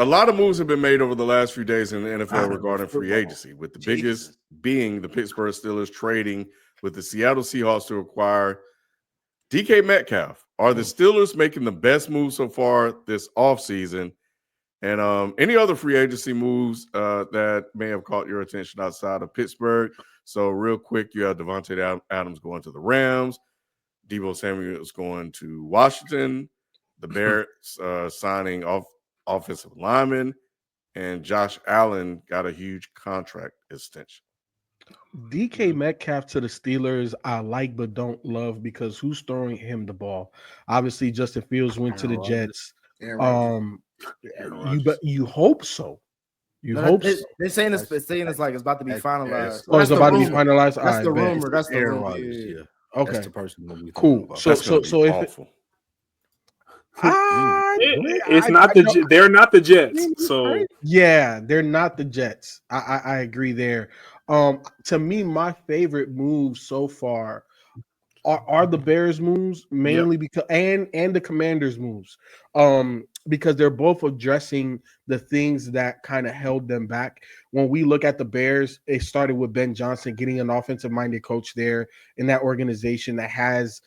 a lot of moves have been made over the last few days in the NFL regarding free football. agency, with the Jesus. biggest being the Pittsburgh Steelers trading with the Seattle Seahawks to acquire DK Metcalf. Are the Steelers making the best move so far this offseason? And any other free agency moves that may have caught your attention outside of Pittsburgh? So real quick, you have Devontae Adams going to the Rams. Deebo Samuel is going to Washington. The Bears signing offensive lineman. And Josh Allen got a huge contract extension. DK Metcalf to the Steelers, I like but don't love because who's throwing him the ball? Obviously, Justin Fields went to the Jets. You hope so. They're saying it's like it's about to be finalized. Oh, it's about to be finalized. That's the rumor. That's the Aaron rumor. Rodgers, yeah. Okay, that's the person. Cool. So if awful. They're not the Jets. So yeah, they're not the Jets. I agree there. To me, my favorite moves so far are the Bears moves, mainly because and the Commanders moves. Because they're both addressing the things that kind of held them back. When we look at the Bears, it started with Ben Johnson getting an offensive-minded coach there in that organization that has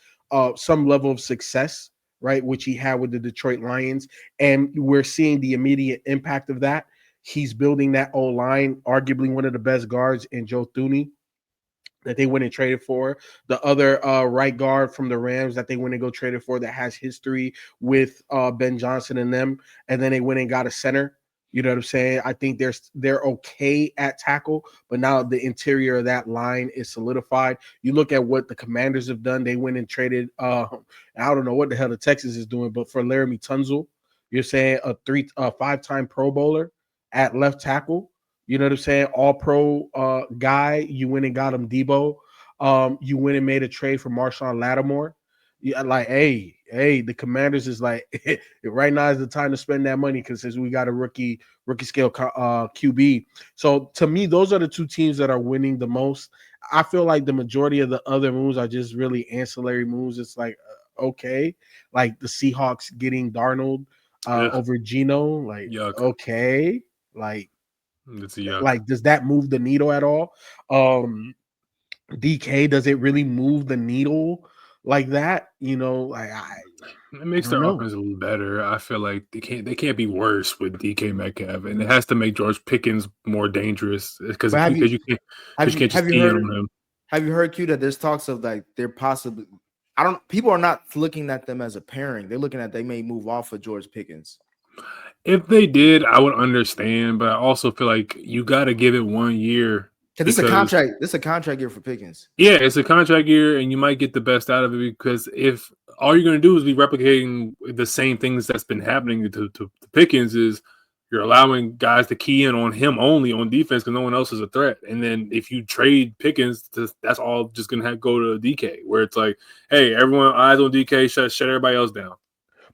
some level of success, right, which he had with the Detroit Lions. And we're seeing the immediate impact of that. He's building that O-line, arguably one of the best guards in Joe Thuney that they went and traded for. The other right guard from the Rams that they went and go traded for that has history with Ben Johnson and them. And then they went and got a center. You know what I'm saying? I think they're okay at tackle, but now the interior of that line is solidified. You look at what the Commanders have done. They went and traded, I don't know what the hell the Texans is doing, but for Laramie Tunsil, you're saying a 5-time Pro Bowler at left tackle. You know what I'm saying? All pro guy. You went and got him Debo. You went and made a trade for Marshawn Lattimore. Yeah, like, hey, the Commanders is like, right now is the time to spend that money because we got a rookie scale QB. So to me, those are the two teams that are winning the most. I feel like the majority of the other moves are just really ancillary moves. It's like, okay, like the Seahawks getting Darnold over Geno. Like, okay, like does that move the needle at all? DK, does it really move the needle like that? You know, like it makes their offense a little better. I feel like they can't be worse with DK Metcalf, and it has to make George Pickens more dangerous because you can't just key in on him. Have you heard, Q, that there's talks of like they're possibly people are not looking at them as a pairing. They're looking at they may move off of George Pickens. If they did, I would understand, but I also feel like you got to give it 1 year. Because this is a contract. This is a contract year for Pickens. Yeah, it's a contract year, and you might get the best out of it because if all you're going to do is be replicating the same things that's been happening to Pickens, is you're allowing guys to key in on him only on defense because no one else is a threat. And then if you trade Pickens, that's all just going to go to DK, where it's like, hey, everyone eyes on DK, shut everybody else down.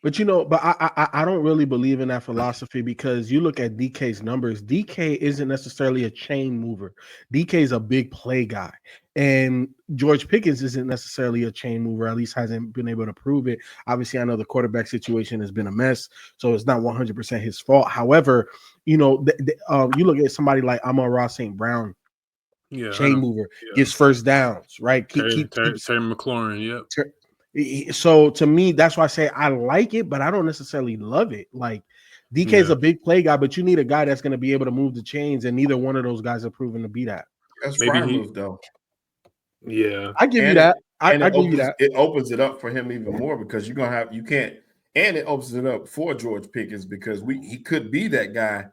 But I don't really believe in that philosophy because you look at DK's numbers. DK isn't necessarily a chain mover. DK is a big play guy, and George Pickens isn't necessarily a chain mover. At least hasn't been able to prove it. Obviously, I know the quarterback situation has been a mess, so it's not 100% his fault. However, you know, you look at somebody like Amon-Ra St. Brown. Chain mover, gets first downs, right? Terry McLaurin, yep. So to me, that's why I say I like it, but I don't necessarily love it. Like DK is a big play guy, but you need a guy that's going to be able to move the chains, and neither one of those guys are proven to be that. That's fire move, though. Yeah, I give you that. I give you that. It opens it up for him even more because you're gonna have and it opens it up for George Pickens because he could be that guy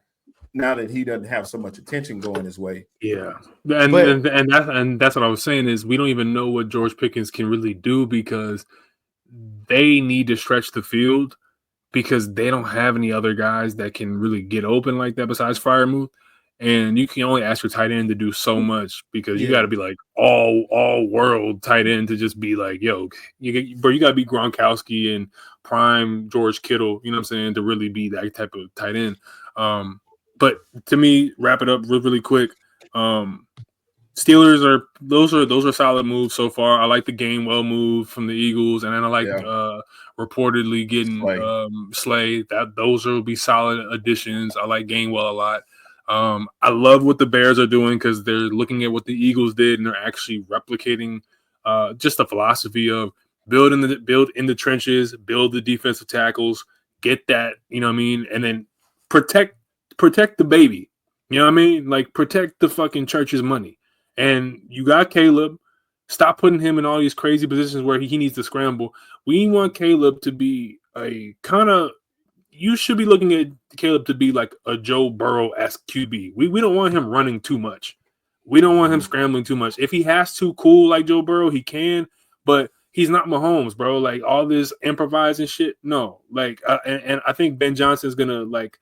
now that he doesn't have so much attention going his way. Yeah, and that's what I was saying is we don't even know what George Pickens can really do because they need to stretch the field because they don't have any other guys that can really get open like that besides Freiermuth. And you can only ask your tight end to do so much because you got to be like all world tight end to just be like, yo, you got to be Gronkowski and prime George Kittle, you know what I'm saying, to really be that type of tight end. But to me, wrap it up really quick. Steelers are solid moves so far. I like the Gainwell move from the Eagles, and then I like reportedly getting Slay. Those will be solid additions. I like Gainwell a lot. I love what the Bears are doing because they're looking at what the Eagles did and they're actually replicating just the philosophy of build in the trenches, build the defensive tackles, get that, you know what I mean, and then protect the baby. You know what I mean? Like protect the fucking church's money. And you got Caleb. Stop putting him in all these crazy positions where he needs to scramble. We want Caleb to be a kind of – you should be looking at Caleb to be like a Joe Burrow-esque QB. We don't want him running too much. We don't want him scrambling too much. If he has to cool like Joe Burrow, he can, but he's not Mahomes, bro. Like all this improvising shit, no. Like and I think Ben Johnson's going to like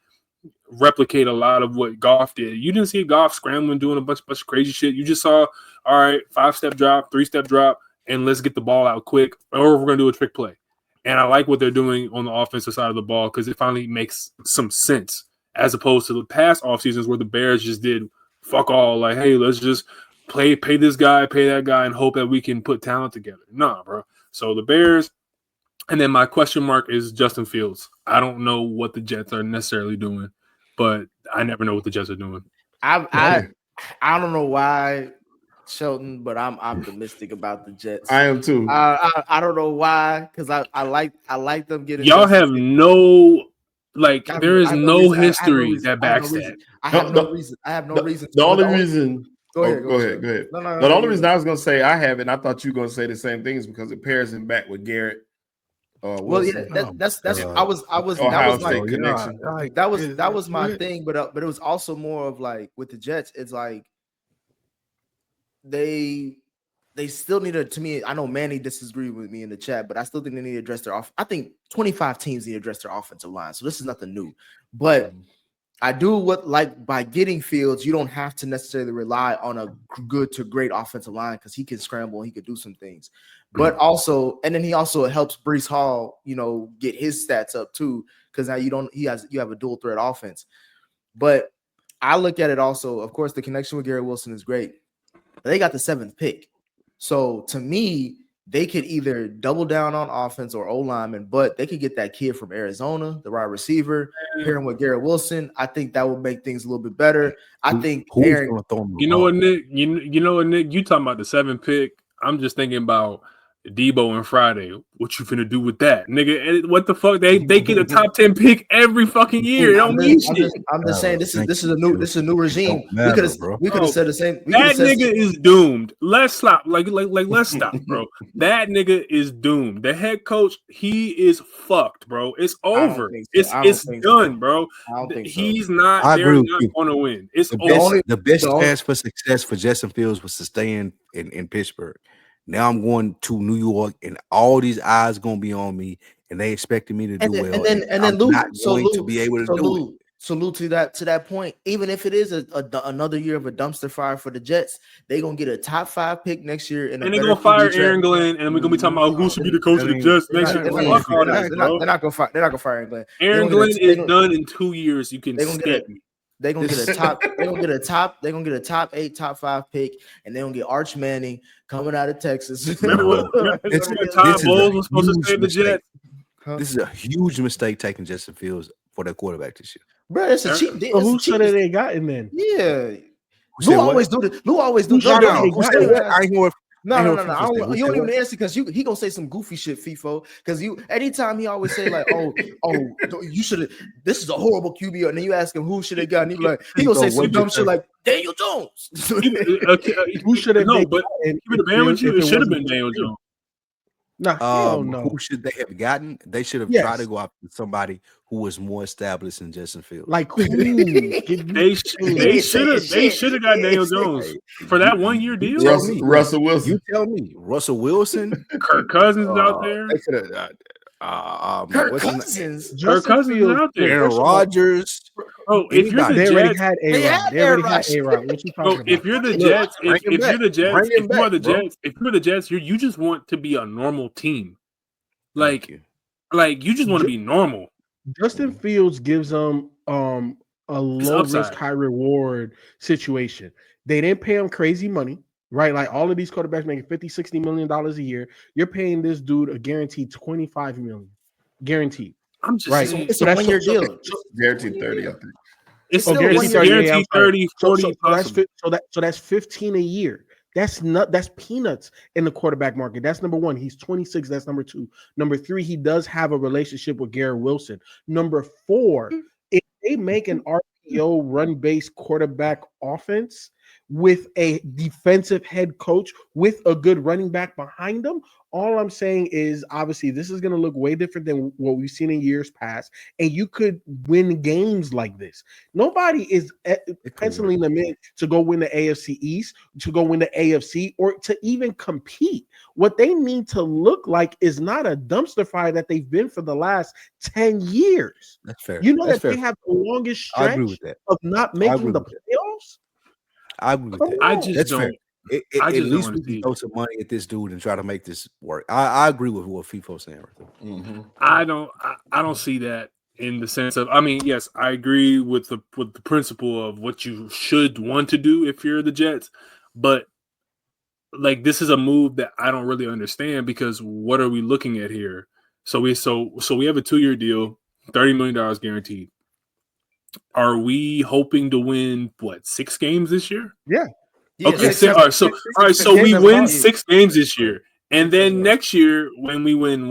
replicate a lot of what Goff did. You didn't see Goff scrambling, doing a bunch of crazy shit. You just saw, all right, 5-step drop, 3-step drop, and let's get the ball out quick, or we're going to do a trick play. And I like what they're doing on the offensive side of the ball because it finally makes some sense as opposed to the past off seasons where the Bears just did fuck all. Like, hey, let's just pay this guy, pay that guy, and hope that we can put talent together. Nah, bro. So the Bears, and then my question mark is Justin Fields. I don't know what the Jets are necessarily doing, but I never know what the Jets are doing. I don't know why, Shelton, but I'm optimistic about the Jets. I am too. I don't know why, because I like them getting. Y'all have no like. There is no history that backs that. I have no reason. I have no reason. The only reason. Go ahead. No, the only reason I was going to say I have it, and I thought you were going to say the same thing, is because it pairs him back with Garrett. Well, yeah, that's I was Ohio that was State like connection. That was my thing, but it was also more of like with the Jets, it's like they still need to me. I know Manny disagreed with me in the chat, but I still think they need to address their I think 25 teams need to address their offensive line. So this is nothing new, but I do by getting Fields, you don't have to necessarily rely on a good to great offensive line because he can scramble and he could do some things. But also, and then he also helps Breece Hall, get his stats up too, because now you have a dual threat offense. But I look at it also, of course, the connection with Garrett Wilson is great. But they got the 7th pick. So to me, they could either double down on offense or O-lineman, but they could get that kid from Arizona, the wide receiver, pairing with Garrett Wilson. I think that would make things a little bit better. I think you know what, Nick? You know what, Nick? You talking about the 7th pick. I'm just thinking about Debo and Friday. What you finna do with that, nigga? What the fuck? They get a top 10 pick every fucking year. It don't mean shit. I'm just saying this is a new regime. We could have said the same. That nigga is doomed. Let's stop. Like let's stop, bro. That nigga is doomed. The head coach, he is fucked, bro. It's over. It's done, bro. He's not. They're not going to win. It's over. The best chance for success for Justin Fields was to stay in Pittsburgh. Now I'm going to New York, and all these eyes going to be on me, and they expecting me to do well. And then Luke, not going to be able to do it. Salute to that point. Even if it is another year of a dumpster fire for the Jets, they're gonna get a top 5 pick next year, and they're gonna fire Aaron Glenn, and we're gonna be talking about who should be the coach of the Jets next year. They're not gonna fire Aaron Glenn. Aaron Glenn is done in 2 years. You can they're gonna get a top. They're gonna get a top 8, top 5 pick, and they're gonna get Arch Manning coming out of Texas. Remember Todd Bowles was supposed to stay the Jets. This is a huge mistake taking Justin Fields for their quarterback this year. Bro, it's a cheap deal. Who should have they gotten then? Yeah. Lou always do this. No. You don't even answer because he gonna say some goofy shit, FIFO. Because anytime he always say like, oh, you should have. This is a horrible QB, and then you ask him who should have gotten. He gonna say some dumb shit like Daniel Jones. Who should have? No, but it should have been Daniel Jones. No. Who should they have gotten? They should have tried to go after somebody who was more established than Justin Fields. Like who? They should have got Daniel Jones for that 1 year deal. Russell Wilson. You tell me, Russell Wilson. Kirk Cousins is out there. They could have. Kirk Cousins is out there. Aaron Rodgers. Oh, if you're the Jets, they already had A-Rod. What you talking about? If you're the Jets, if you're the Jets, you just want to be a normal team. Like you just want to be normal. Justin Fields gives them a low risk, high reward situation. They didn't pay him crazy money, right? Like all of these quarterbacks making $50-60 million a year. You're paying this dude a guaranteed $25 million. Guaranteed. I'm just right. It's a 1 year deal. Guaranteed 30, I think. It's still guaranteed 30, 40, so that's 15 a year. That's peanuts in the quarterback market. That's number one. He's 26. That's number two. Number three, he does have a relationship with Garrett Wilson. Number four, if they make an RPO run-based quarterback offense with a defensive head coach with a good running back behind them, all I'm saying is obviously this is going to look way different than what we've seen in years past, and you could win games like this. Nobody is penciling them in to go win the AFC East, to go win the AFC, or to even compete. What they need to look like is not a dumpster fire that they've been for the last 10 years. That's fair. You know That's that fair. they have the longest stretch of not making the playoffs. I agree with that. I just That's don't. Fair. I just at least don't we can throw some money at this dude and try to make this work. I agree with what FIFO's saying right there. Mm-hmm. I don't see that in the sense of, I mean, yes, I agree with the principle of what you should want to do if you're the Jets, but like this is a move that I don't really understand because what are we looking at here? So we have a 2-year deal, $30 million guaranteed. Are we hoping to win 6 games this year? Yeah. Okay. So we win 6 games this year, and then next year when we win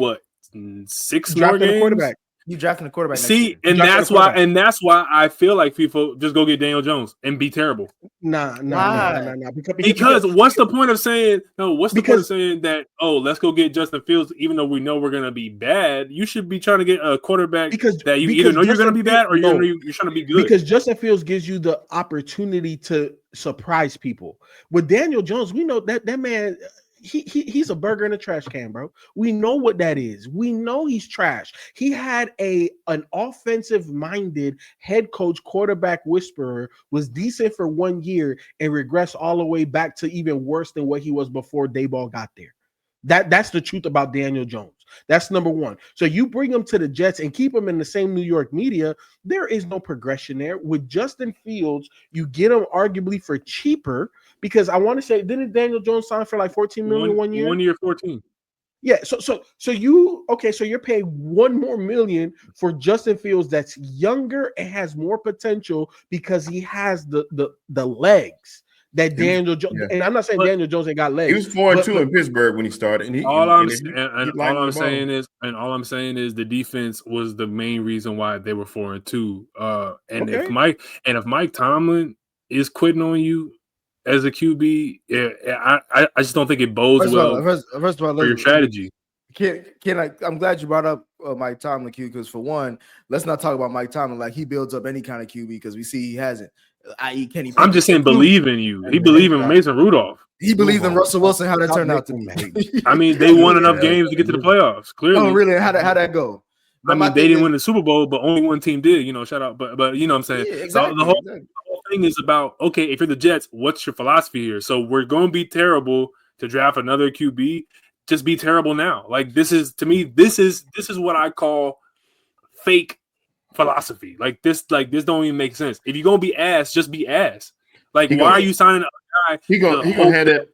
6 more games, quarterback. You drafting a quarterback. See, and that's why I feel like people just go get Daniel Jones and be terrible. Nah. Because what's the point of saying no? What's the point of saying that? Oh, let's go get Justin Fields, even though we know we're gonna be bad. You should be trying to get a quarterback that you either know you're gonna be bad or you're trying to be good. Because Justin Fields gives you the opportunity to surprise people. With Daniel Jones, we know that man. He's a burger in a trash can, bro. We know what that is. We know he's trash. He had an offensive-minded head coach, quarterback whisperer, was decent for 1 year and regressed all the way back to even worse than what he was before Dayball got there. That's the truth about Daniel Jones. That's number one. So you bring him to the Jets and keep him in the same New York media. There is no progression there. With Justin Fields, you get him arguably for cheaper because I want to say, didn't Daniel Jones sign for like $14 million 1 year? 1 year, 14. Yeah. So you're paying $1 more million for Justin Fields that's younger and has more potential because he has the legs. That Daniel Jones, and I'm not saying Daniel Jones ain't got legs. He was 4-2 in Pittsburgh when he started. And all I'm saying is the defense was the main reason why they were 4-2. If Mike Tomlin is quitting on you as a QB, I just don't think it bodes first of all, for your strategy. I'm glad you brought up Mike Tomlin, Q, because for one, let's not talk about Mike Tomlin like he builds up any kind of QB because we see he hasn't. I.e., Kenny. I'm just saying, believe in you. He believed in Mason Rudolph. He believed in Russell Wilson. How that turned out to be. I mean, they won enough games to get to the playoffs. Clearly, oh really? How that go? I mean, they didn't win the Super Bowl, but only one team did. Shout out. But you know what I'm saying. Yeah, exactly, so the whole thing is about if you're the Jets, what's your philosophy here? So we're going to be terrible to draft another QB. Just be terrible now. Like this is what I call fake philosophy. Like this don't even make sense. If you're gonna be ass, just be ass. Like why are you signing a guy? He gonna have that.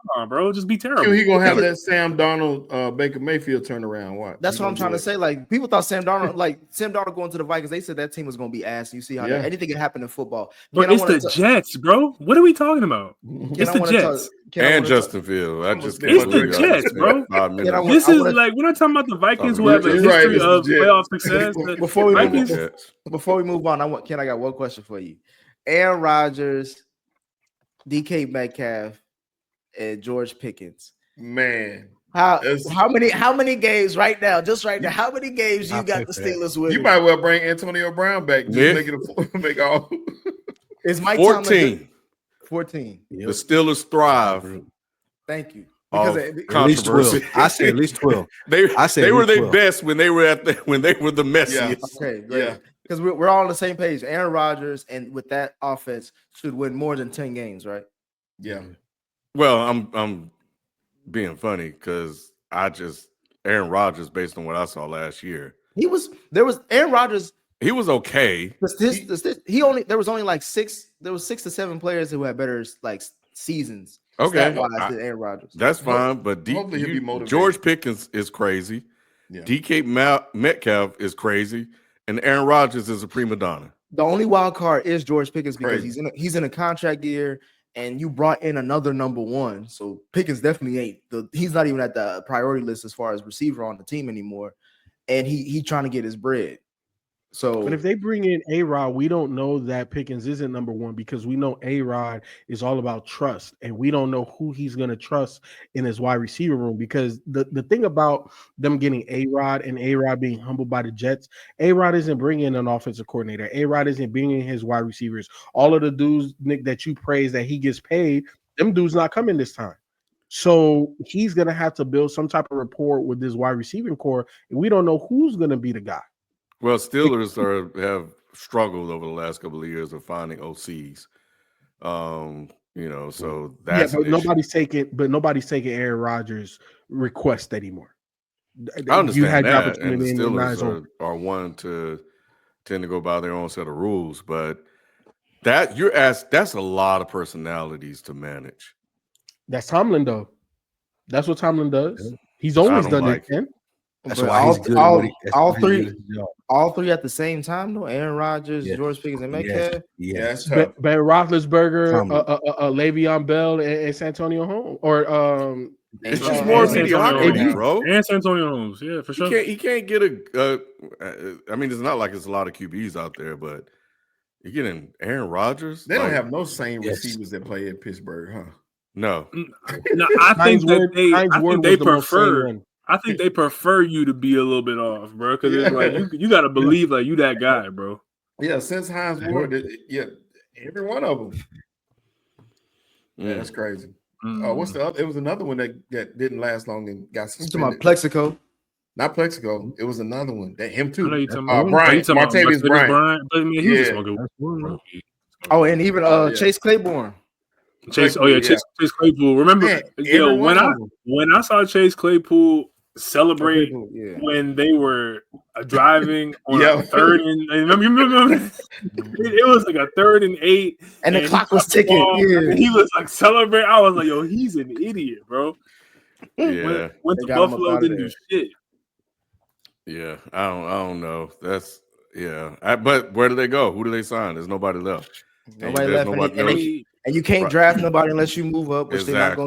Come on, bro. Just be terrible. He gonna have that Sam Darnold, Baker Mayfield turnaround. What? That's what I'm trying to say. Like people thought Sam Darnold going to the Vikings. They said that team was gonna be ass. You see how anything can happen in football. But it's the Jets, bro. What are we talking about? It's the Jets. And Justin Fields. It's the Jets, bro. This is like we're not talking about the Vikings who have a history of playoff success. Before we move on, I got one question for you. Aaron Rodgers, DK Metcalf, and George Pickens. Man, how many games right now? Just right now, how many games you got the Steelers with? You might well bring Antonio Brown back. Just make all. Is Mike 14? 14. The Steelers thrive. Thank you. Because at least 12. I say at least 12. They were their best when they were the messiest. Yeah. Okay, great. Yeah. Because we're all on the same page. Aaron Rodgers and with that offense should win more than 10 games, right? Yeah. Well, I'm being funny because Aaron Rodgers, based on what I saw last year, Aaron Rodgers. He was okay. There was only like 6 to 7 players who had better like seasons stat-wise than Aaron Rodgers. That's fine, but hopefully he'll be motivated. George Pickens is crazy. Yeah. DK Metcalf is crazy, and Aaron Rodgers is a prima donna. The only wild card is George Pickens because he's in a contract year, and you brought in another number one. So Pickens definitely he's not even at the priority list as far as receiver on the team anymore, and he trying to get his bread. So, but if they bring in A-Rod, we don't know that Pickens isn't number one because we know A-Rod is all about trust, and we don't know who he's going to trust in his wide receiver room. Because the thing about them getting A-Rod and A-Rod being humbled by the Jets, A-Rod isn't bringing an offensive coordinator. A-Rod isn't bringing his wide receivers. All of the dudes, Nick, that you praise that he gets paid, them dudes not coming this time. So he's going to have to build some type of rapport with this wide receiving core, and we don't know who's going to be the guy. Well, Steelers have struggled over the last couple of years of finding OCs. So that's nobody's taking Aaron Rodgers' request anymore. I understand that, and the Steelers are one to tend to go by their own set of rules, but that's a lot of personalities to manage. That's Tomlin, though. That's what Tomlin does. He's always done it, Ken. That's why he's good. All three at the same time, though. Aaron Rodgers, George Pickens, and Metcalf. Yes. Ben Roethlisberger, Le'Veon Bell, and Santonio Holmes, or it's just more mediocrity, bro. And Santonio Holmes, yeah, for sure. He can't get I mean, it's not like it's a lot of QBs out there, but you're getting Aaron Rodgers. They don't have no same receivers that play at Pittsburgh, huh? No. I think they prefer. I think they prefer you to be a little bit off, bro, because it's like you got to believe like you that guy, bro. Yeah, since Hines Ward, every one of them. Yeah, that's crazy. What's the other? It was another one that didn't last long and got suspended. Plexico. Not Plexico. It was another one. Him too. Bryant. Martavis Bryant. Oh, and even Chase Claiborne. Chase Claypool. Remember, when I saw Chase Claypool celebrate when they were driving on a third and remember it was like a 3rd and 8, and the clock was ticking. And he was like celebrating. I was like, yo, he's an idiot, bro. Yeah, went to Buffalo, didn't do shit. Yeah, I don't know. That's but where do they go? Who do they sign? There's nobody left. Nobody left. And you can't draft nobody unless you move up, which they're not going to